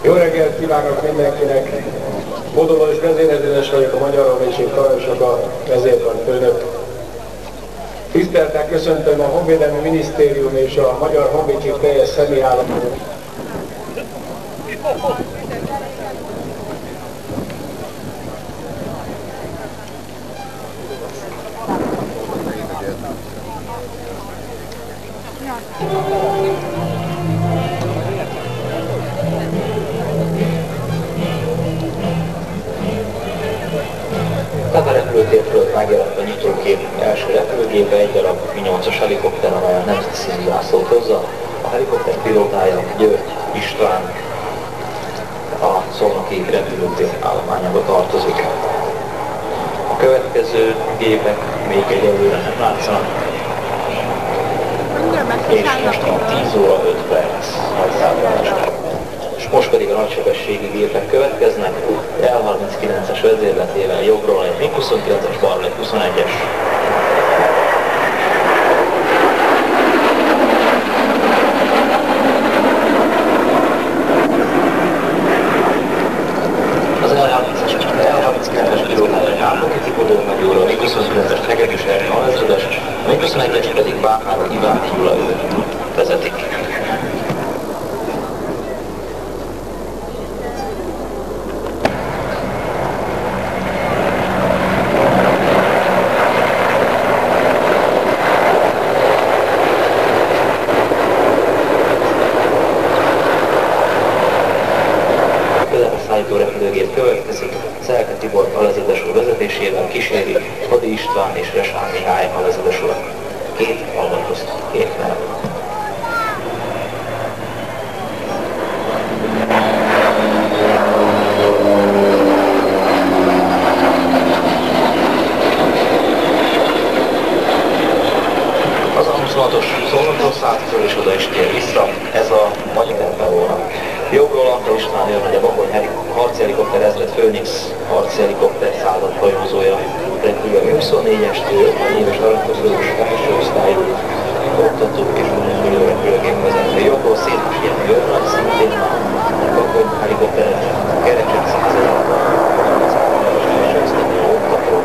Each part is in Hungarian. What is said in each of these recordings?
Jó reggelt kívánok mindenkinek! Bodolos vezérezredes vagyok, a Magyar Honvédség parancsnoka, vezérkar főnök. Tisztelten köszöntöm a Honvédelmi Minisztérium és a Magyar Honvédség teljes személyállapotot. Tehát a repülőtér fölött megjelent a nyitókép első repülőgépe, egy darab Mi-8-as helikopter, amely a nemzeti színű zászlót hozza. A helikopter pilótája György István, a szolnoki repülőtér állományába tartozik. A következő gépek még egyelőre nem látszanak, és most van 10 óra 5 perc hajszállásra. És most pedig a nagysebességű gépek következnek, L-39-es vezérletével jobbról egy MiG-29-es, balról egy 21-es. Az L-32-es pilótája egy Árnoki Tipodó nagyúrról, a MiG-29-es Hegedűs Ernyő alezredes, a MiG-21-es pedig Báhára Iván Gyula vezetik. Repülőgép következik, Szelke Tibor alezredes úr vezetésével kíséri Hadi István és Resán Mihály alezredes urak. Két albatoszt képvel. Az a 26-os Szolnokról szállt föl és oda is tér vissza, ez a Magyar Tempelóra. Jobbról Antal István őrnagy, a Bakony harchelikopter ezred Főnix harchelikopter század hajózója repül a 24-estől, a éves aranykozolós felső osztályú oktató és menekülő repülőgép vezető. Jobbról Széles Jenő őrnagy, szintén a Bakony helikopter ezred Kerecsek század felső osztályú oktató.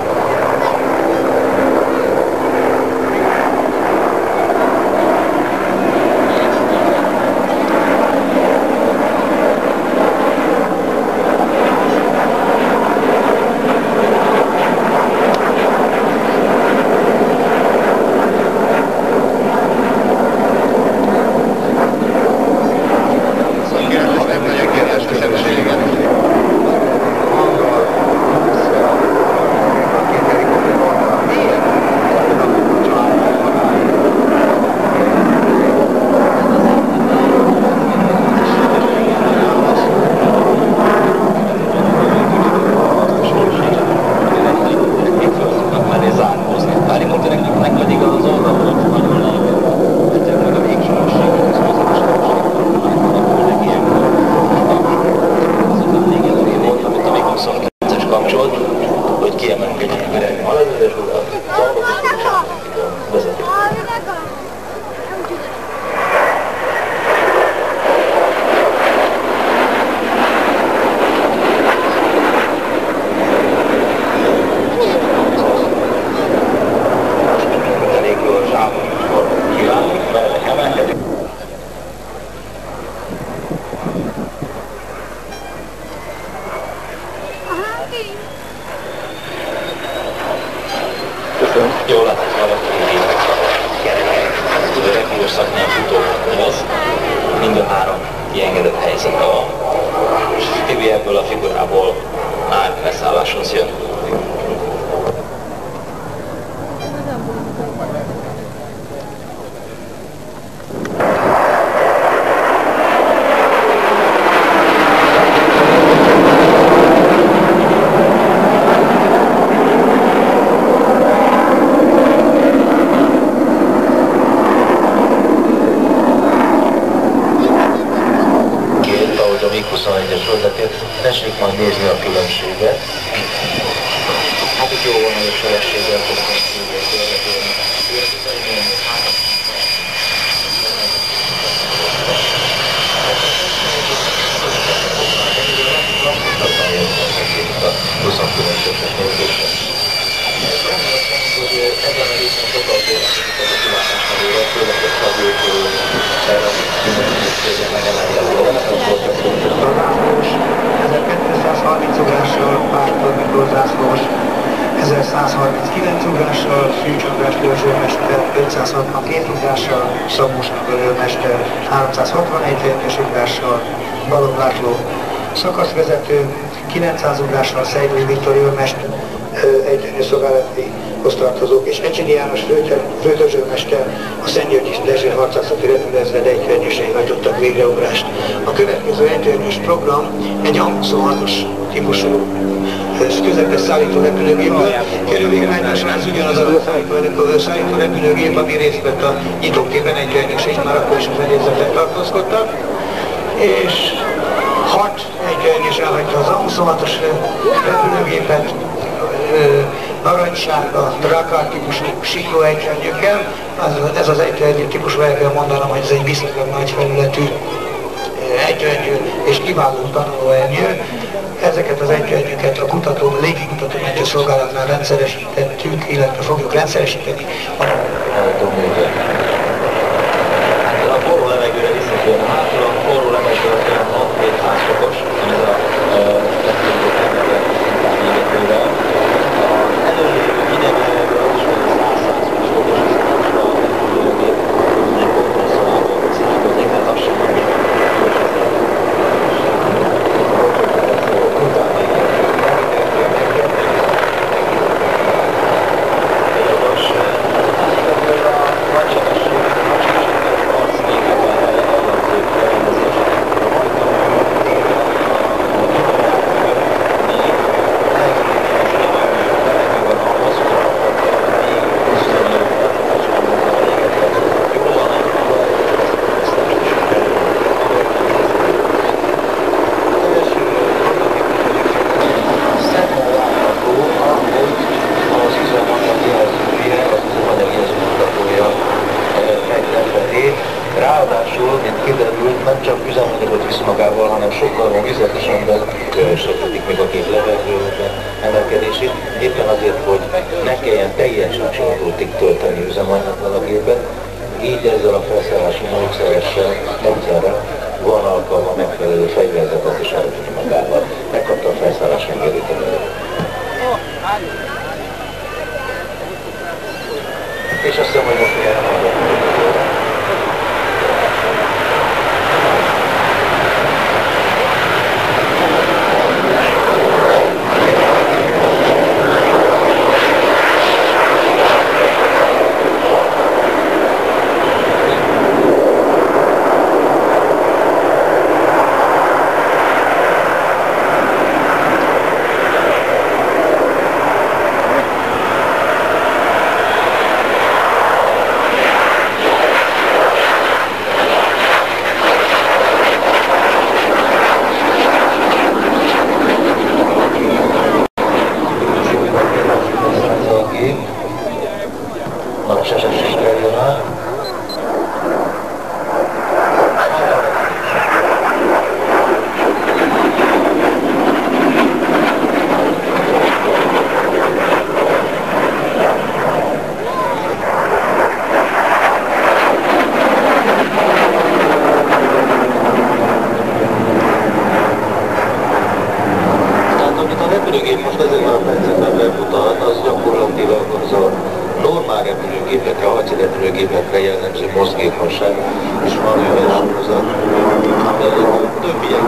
Jól látszik valaki a repülős szaknál futóhoz, mind a három kiengedett helyzetben van. És Tibi ebből a figurából már leszálláshoz jön. nézni a különbséget. Hát itt jó van, hogy a sebességgel fogunk szülni. A 29-es nézésre. Ez annyira szerint, hogy ebben a részen sokkal kérlekítik az a kilátásnevére, főleg a tagjuk erre a különbségre megemelni a Zászlós, 1230 ugrással Pártól Miklós zászlós, 1139 ugrással Szűcs András őrzőmester, 562 ugrással Szabós őrmester, 361 helyettes ugrással Balogh László szakaszvezető, 900 ugrással Szejdői Viktor őrmester, egyrenő szolgálatihoz tartozók, és Ecsényi János főtörzsőrmester, a Szentgyörgyi Dezső harcászati repülőezred egyfejlődései hajtottak végre ugrást. A következő egyfejlődés program egy A26-os típusú közepes szállító repülőgépből kerül végrehajtásra, ez ugyanaz a szállító repülőgép, ami részt vett a nyitóképen egyfejlődés, és már akkor is a fedélzeten tartózkodtak, és 6 egyfejlődés elhagyta az A26-os repülőgépet, narancssárga, Drakár típusú sikló ejtőernyőkkel. Ez az ejtőernyő típusú, el kell mondanom, hogy ez egy viszonylag nagy felületű ejtőernyő és kiváló tanulóernyő. Ezeket az ejtőernyőket a légikutató mentőszolgálatnál rendszeresítettük, illetve fogjuk rendszeresíteni. A forró levegőre visszatérve hátul, a forró levegőre 6-700 fokos, ez a égetővel. Előző ideglevegből az is olyan 100-120 fokos izgalásra a repülőgép, egy kompresszorával szívkozik, mert az sem van. Ráadásul, mint kiderült, nem csak üzemanyagot visz magával, hanem sokkal van vizet is, amivel segítik még a két levegőben emelkedését, éppen azért, hogy ne kelljen teljesen csillagoltig tölteni üzemanyaggal a gépet, így ezzel a felszállási módszerre van alkalma megfelelő fegyverzetet is elvinni magával. Megkapta a felszállás engedélyt előre. És azt hiszem, hogy most elmondom. repülőgépekre jellemző mozgékonyság és manőversorozat, amely a többiek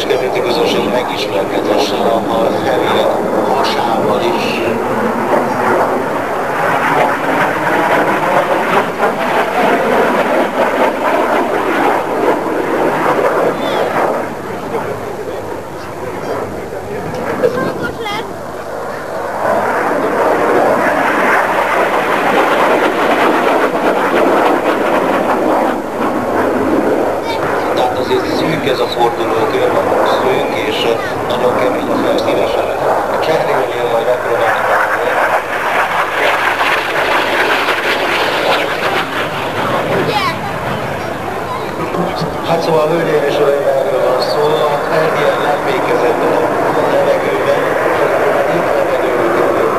is hogy megismerkedhessen a Heavy hasával is. Ez a fordulókör, szűk és nagyon kemény a felszínesen. Cserélnél majd megpróbálni válni. Hát szóval a hölgyeim és uraim, erről van szó, a Heavy lemlékezett a levegőben, itt a levegőben kerül.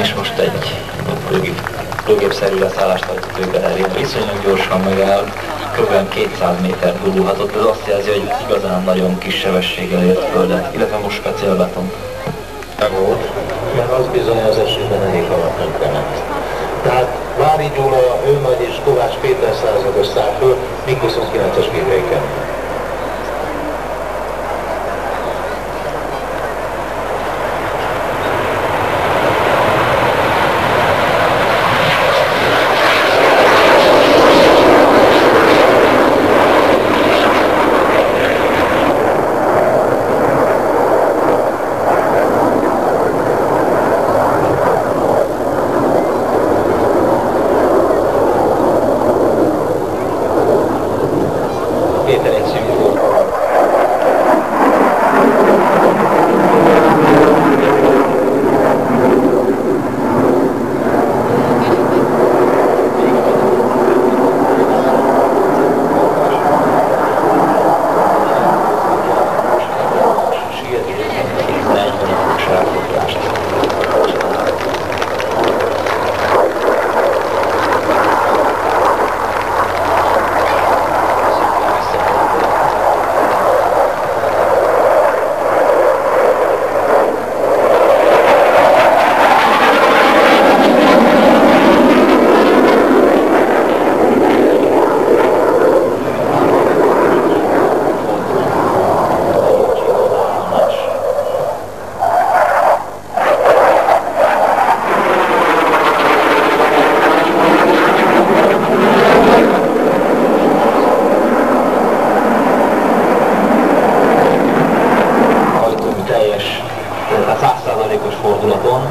és most egy lőgépszerű leszállást hagyott őben elé. Viszonylag gyorsan megáll, kb. 200 méter gurulhatott, ez azt jelzi, hogy igazán nagyon kis sebességgel ért földet, illetve most speciál beton. Volt. az bizony az esőben elég hamar tönkrement. Tehát Vári Gyula, Őnagy és Kovács Péter százados száll föl, míg 29-es gépeiken.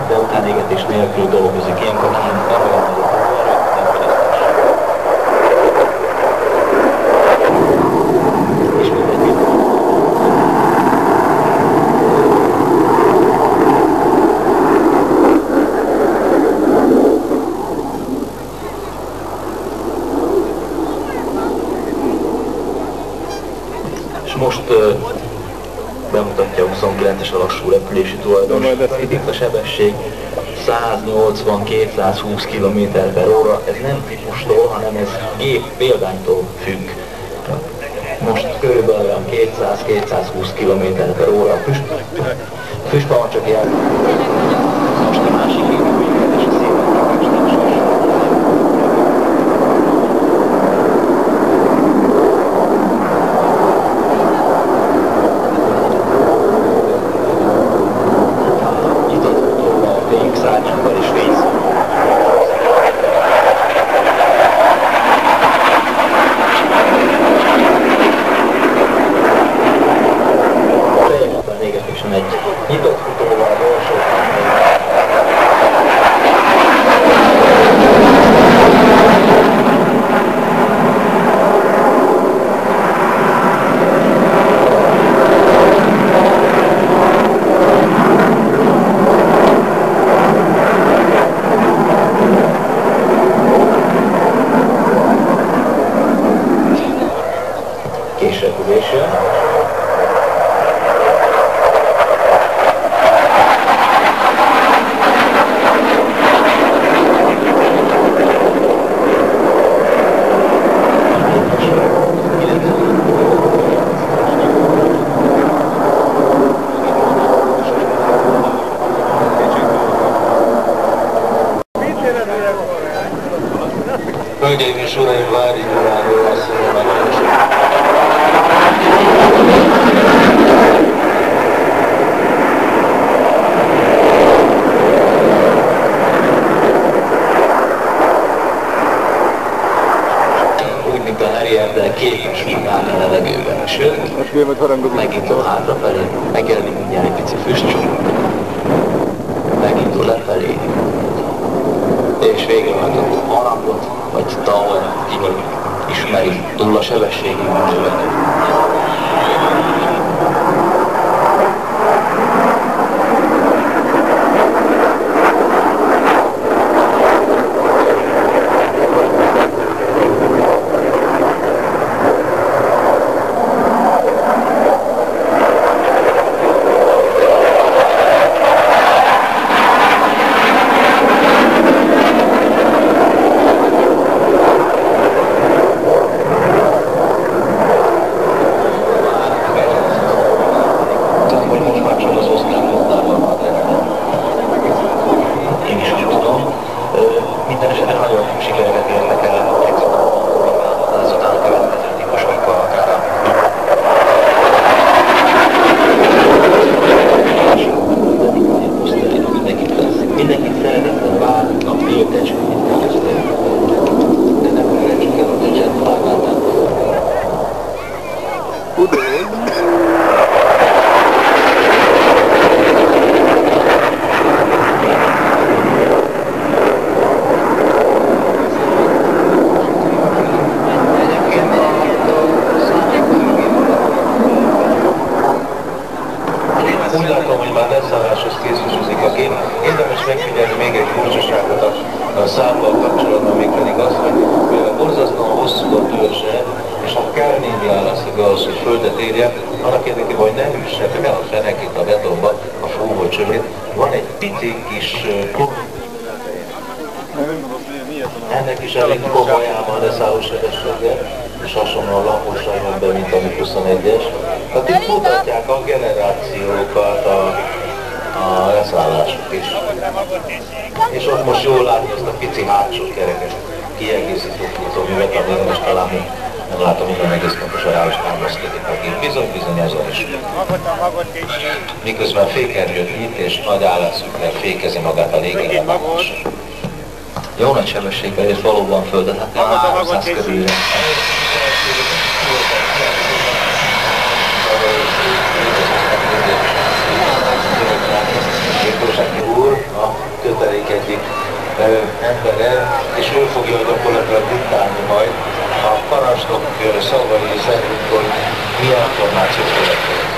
de utánégetés nélkül dolgozik. Ilyenkor kint nem olyan nagy a próbálra, nem fogyasztás. És mindegy. És most bemutatja a 29-es a lassú repülési tulajdonos. Itt a sebesség 180-220 km/h. Ez nem típustól, hanem ez gép példánytól függ. Most körülbelül 200-220 km/h. A füstpalma csak jár. Most a másik építőjétes a szépen szárnyakkal és víz. Teljesen égetősen egy nyitott futóval, gyorsan. Késrepüléssel. Hölgyeim és uraim, Vári Gyuláról azt mondom, úgy, mint a Harrier, de képes megállni a levegőben. Sőt, megindul hátrafelé, megjelenik mindjárt egy pici füstcsomag, megindul lefelé, és végrehajtott harangot, vagy tower, ki hogy ismeri, nulla sebességig működő. érdemes megfigyelni még egy furcsaságot a szállal kapcsolatban, még pedig az, hogy mivel borzasztóan hosszú a törzse, és ha kell némi álaszig ahhoz, hogy földet érjen, annak érdekében, hogy ne üssek el a fenekét a betonba, a fúvó csövét, van egy pici kis klub. Ennek is elég komolyában leszálló sebessége, és hasonlóan laposan jön be, mint a 21-es. Hát itt mutatják a generációkat, a leszállások is. És ott most jól látni azt a pici hátsó kereket, kiegészítő futóművet, amire most talán nem látom minden egész pontosan rá is támaszkodik a gép. Bizony azon is. Miközben fékernyőt nyit és nagy állászükkel fékezi magát a légierőállomás. Jó nagy sebességben és valóban földet, hát 300 körülre. Miklósáki úr, a kötelék egyik embere, és ő fogja gyakorlatilag diktálni majd a parancsnok szavai szerint, hogy milyen információt következik.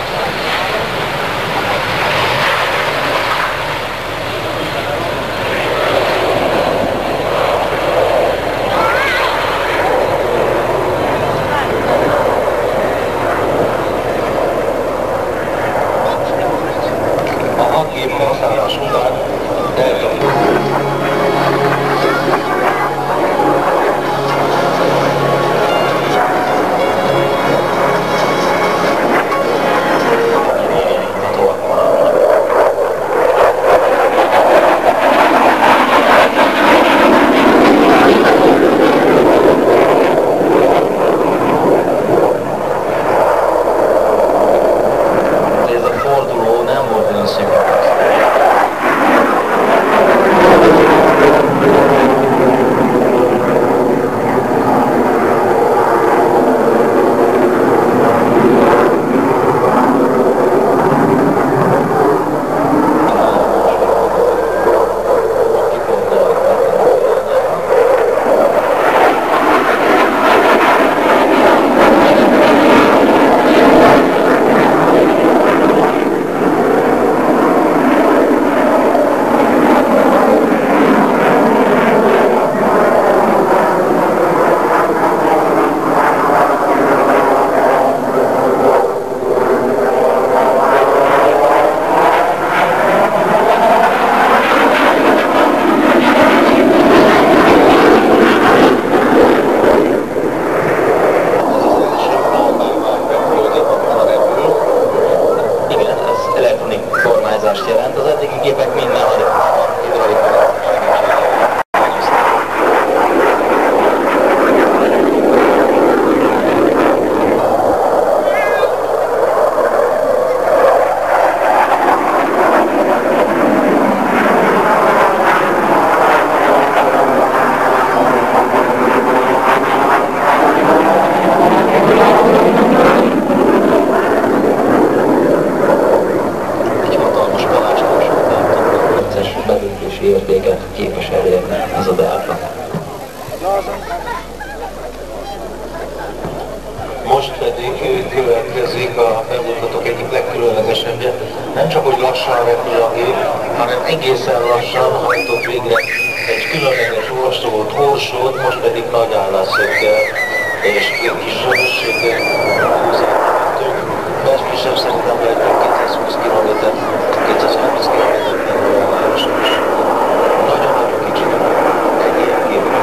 Felszállás után ez a forduló nem volt olyan szimpatikus. Jelent, az eddigi gépek mind mechanikusan, hidraulikai segítségével. Értéket képes elérni ez a belga. Most pedig következik a felmutatók egyik legkülönlegesebbje. Nem csak hogy lassan repül a gép, hanem egészen lassan hajtott végre egy különleges orsót, horsót, most pedig nagy állásszöggel és kis sebességgel húzáltatjuk. Legkisebb szerintem lehet 220 km, 230 km-ben a városon is. Nagyon-nagyon kicsit egy ilyen gépben.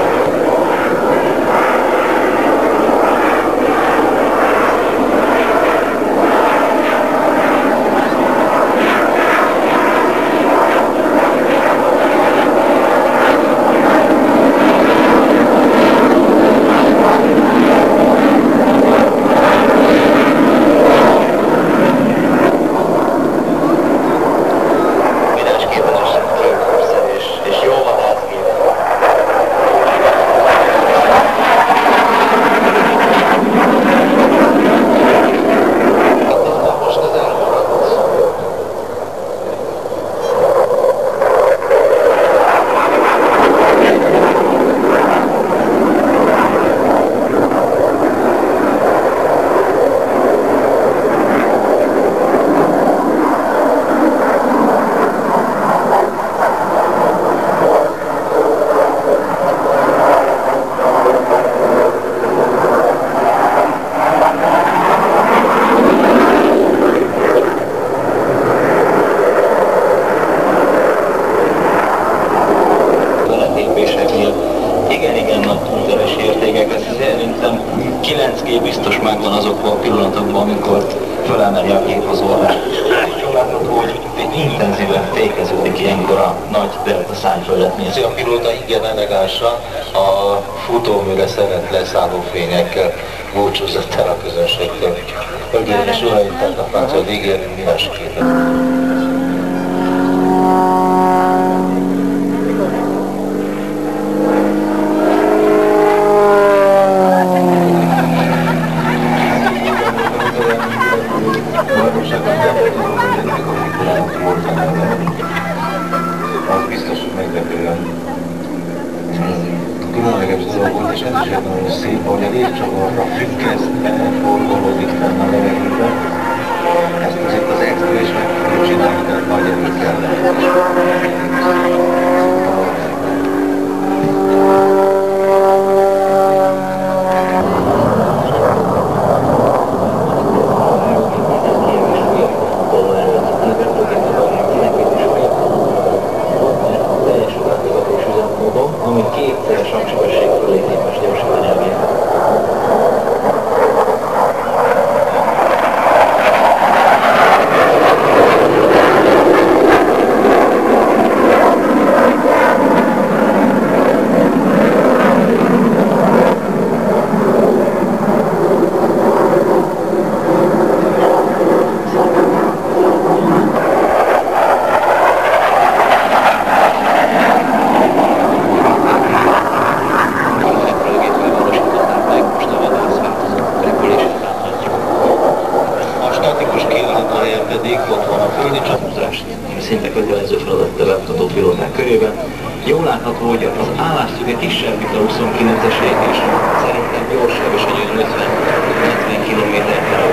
fellépéseknél igen nagy túlteres értékeket. Szerintem 9G biztos megvan azokban a pillanatokban, amikor fölemeli a gép az orrát. És jól látható, hogy intenzíven fékeződik ilyenkor a nagy delta szájföldet nézni. A pilóta igen elegánsan a futóműre szerelt leszálló fényekkel búcsúzott el a közönségtől. Hölgyeim és uraim, tehát a francia ígérünk minas képet. Az biztos, hogy meglepően különleges dolog volt, és ez is egy nagyon szép, ahogy a légcsavarra függesztve forgolódik fenn a levegőben. Ezt azért az extra is meg tudjuk csinálni, tehát nagy erő kellene. Ami kétszeres hangsebesség fölé képes gyorsítani a gépet. Szinte kötelező feladat bevetható pilóták körében. Jól látható, hogy az állásszöge kisebb, mint a 29-esé, és szerintem gyorsabb is, hogy 50 km/h.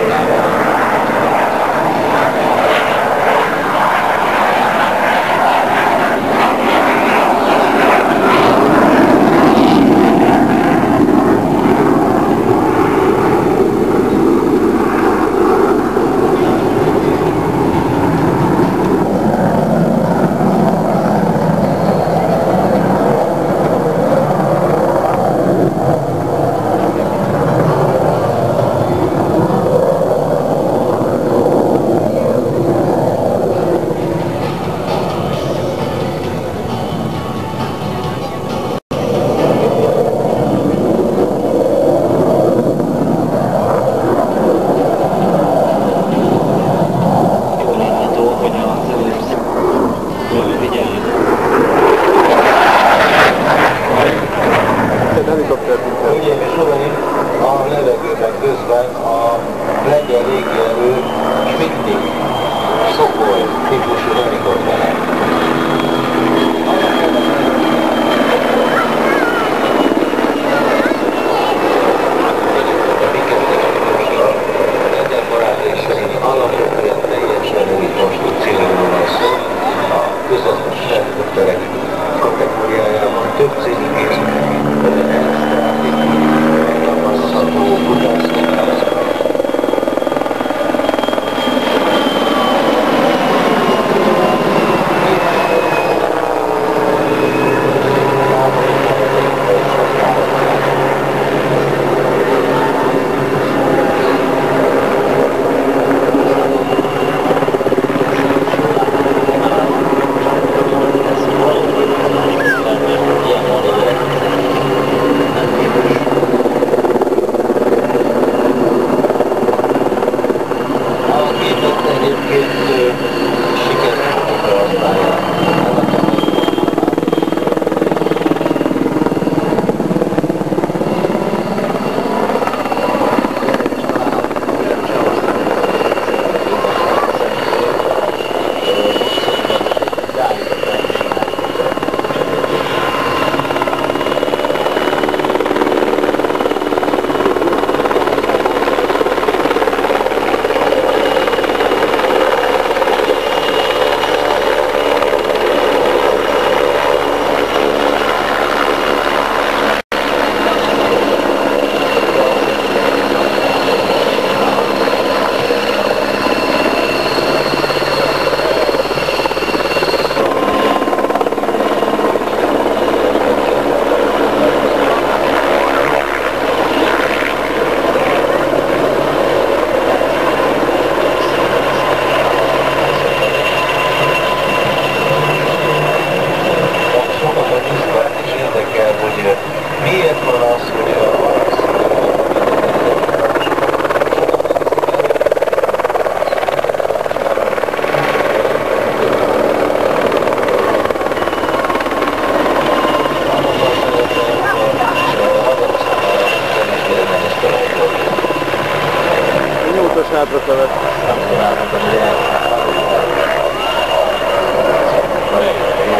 levet. Nem csinálnak, hogy ugye...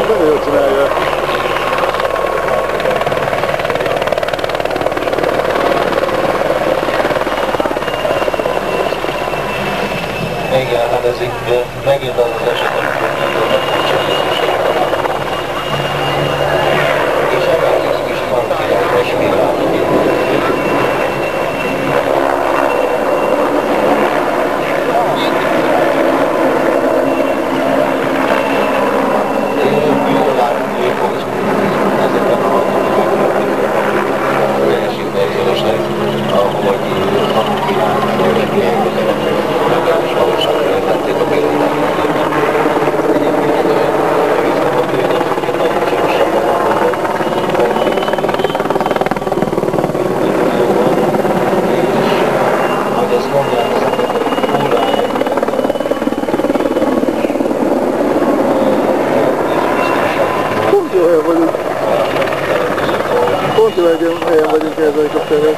Nagyon jól csinálja. Igen, hát ez itt megint az az eset, amikor nem tudnak megcsinálni. És emelkezik is van királyos világban. Jól látom, hogy ezekben a teljesítményzősek, ahogy tanulni hogy legalábbis valóság jelentették a például. Egyébként bíztam a például, hogy nagyon gyorsabban ahogy ezt mondják, óráig Pont jó helyen vagyunk. Pont jó helyen vagyunk ez a helikopterrel.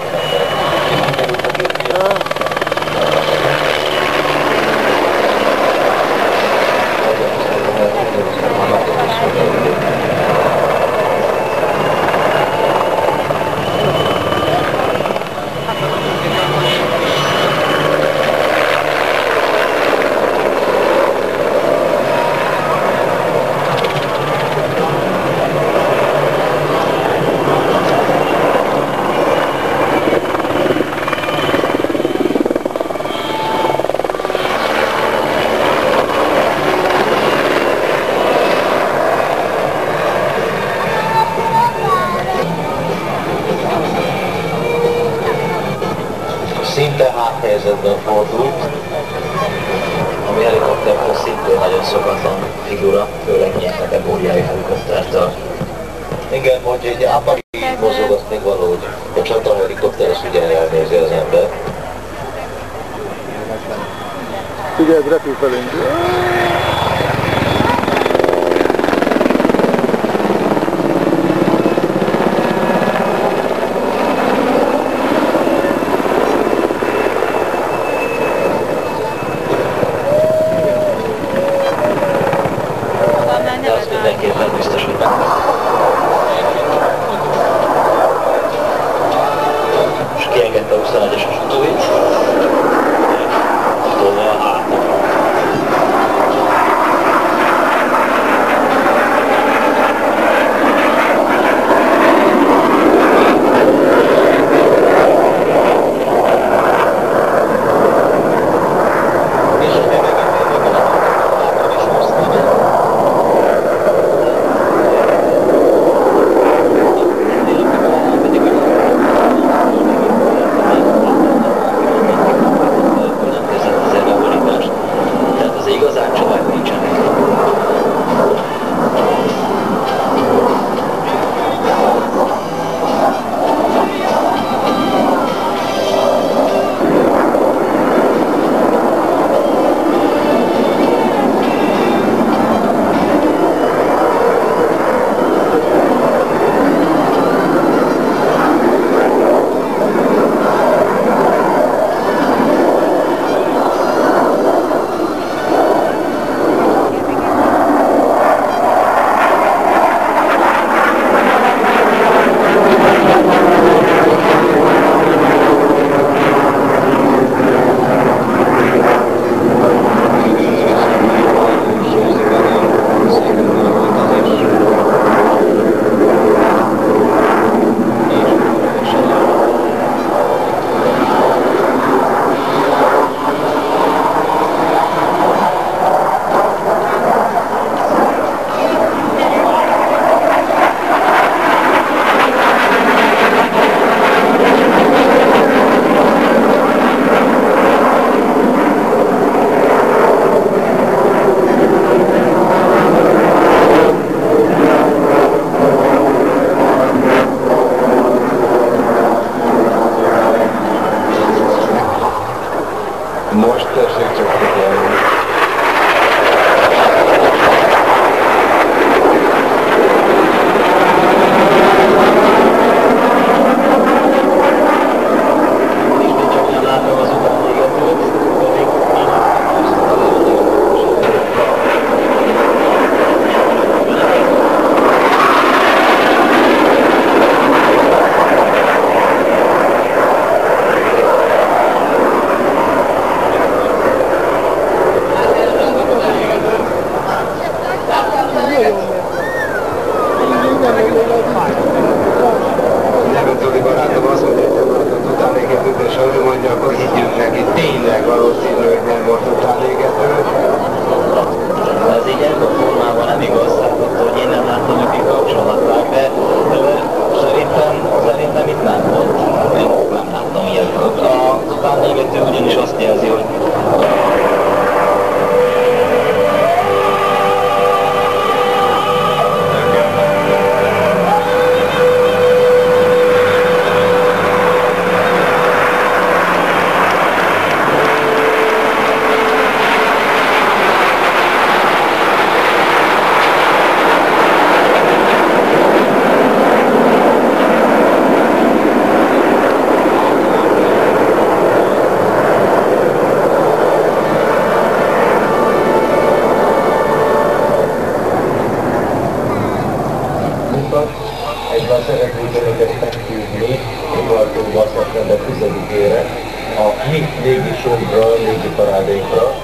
Szinte háthelyzetben fordult, ami helikoptertől szintén nagyon szokatlan figura, főleg ilyen kategóriájú helikoptertől. igen, hogy egy ápaki mozog, azt még valahogy a csatahelikopter, azt ugye elnézi az ember. Figyelj, repül felénk. De az mindenképpen biztos, hogy meg. És kiengedte a 21-es utóit. Tolva a hátra. parancsaikat. Egyben szeretnénk önöket meghívni Ivartóba szeptember 10-ére a mi légi showra, légi parádénkra,